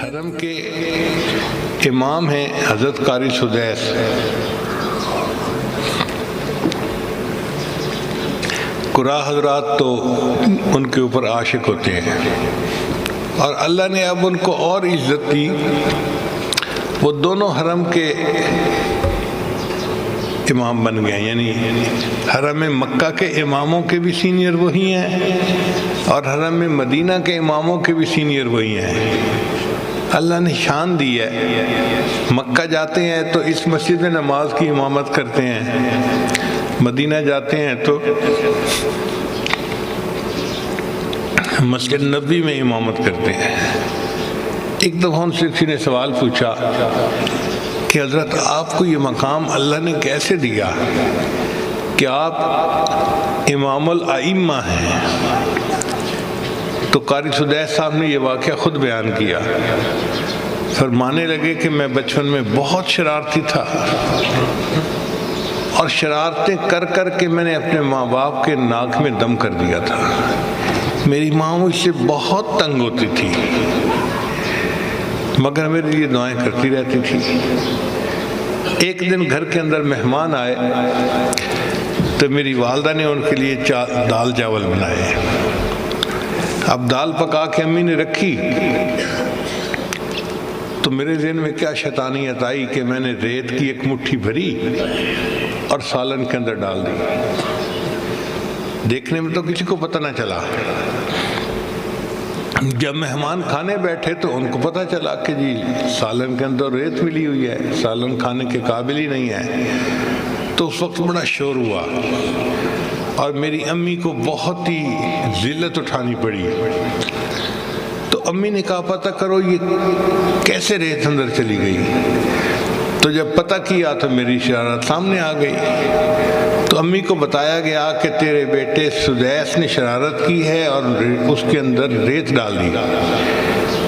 حرم کے امام ہیں حضرت قاری سدیس۔ قرا حضرات تو ان کے اوپر عاشق ہوتے ہیں، اور اللہ نے اب ان کو اور عزت دی۔ وہ دونوں حرم کے امام بن گئے، یعنی حرم مکہ کے اماموں کے بھی سینئر وہی ہیں اور حرم مدینہ کے اماموں کے بھی سینئر وہی ہیں۔ اللہ نے شان دی ہے، مکہ جاتے ہیں تو اس مسجد میں نماز کی امامت کرتے ہیں، مدینہ جاتے ہیں تو مسجد نبوی میں امامت کرتے ہیں۔ ایک دفعہ ان سے کسی نے سوال پوچھا کہ حضرت آپ کو یہ مقام اللہ نے کیسے دیا کہ آپ امام الائمہ ہیں؟ تو قاری سدیس صاحب نے یہ واقعہ خود بیان کیا، فرمانے لگے کہ میں بچپن میں بہت شرارتی تھا، اور شرارتیں کر کر کے میں نے اپنے ماں باپ کے ناک میں دم کر دیا تھا۔ میری ماں مجھ سے بہت تنگ ہوتی تھی، مگر میرے لیے دعائیں کرتی رہتی تھی۔ ایک دن گھر کے اندر مہمان آئے تو میری والدہ نے ان کے لیے دال چاول بنائے۔ اب دال پکا کے امی نے رکھی تو میرے ذہن میں کیا شیطانیت آئی کہ میں نے ریت کی ایک مٹھی بھری اور سالن کے اندر ڈال دی۔ دیکھنے میں تو کسی کو پتہ نہ چلا۔ جب مہمان کھانے بیٹھے تو ان کو پتہ چلا کہ جی سالن کے اندر ریت ملی ہوئی ہے، سالن کھانے کے قابل ہی نہیں ہے۔ تو اس وقت بڑا شور ہوا اور میری امی کو بہت ہی ذلت اٹھانی پڑی۔ تو امی نے کہا پتہ کرو یہ کیسے ریت اندر چلی گئی۔ تو جب پتہ کیا تو میری شرارت سامنے آ گئی۔ تو امی کو بتایا گیا کہ تیرے بیٹے سدیس نے شرارت کی ہے اور اس کے اندر ریت ڈال دی۔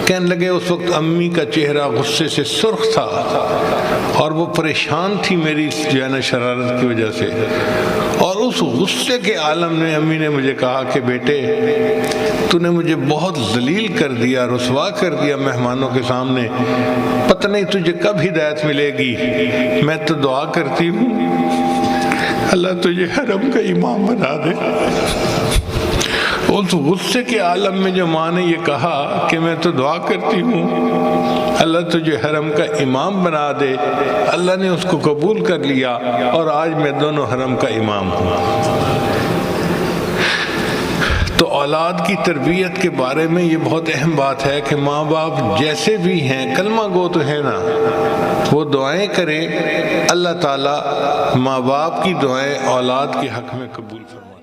کہنے لگے اس وقت امی کا چہرہ غصے سے سرخ تھا اور وہ پریشان تھی میری جو ہے نا شرارت کی وجہ سے، اور اس غصے کے عالم میں امی نے مجھے کہا کہ بیٹے تو نے مجھے بہت ذلیل کر دیا، رسوا کر دیا مہمانوں کے سامنے، پتہ نہیں تجھے کب ہدایت ملے گی۔ میں تو دعا کرتی ہوں اللہ تجھے حرم کا امام بنا دے۔ اس غصے کے عالم میں جو ماں نے یہ کہا کہ میں تو دعا کرتی ہوں اللہ تجھے حرم کا امام بنا دے، اللہ نے اس کو قبول کر لیا اور آج میں دونوں حرم کا امام ہوں۔ تو اولاد کی تربیت کے بارے میں یہ بہت اہم بات ہے کہ ماں باپ جیسے بھی ہیں، کلمہ گو تو ہے نا، وہ دعائیں کریں، اللہ تعالیٰ ماں باپ کی دعائیں اولاد کے حق میں قبول فرمائے۔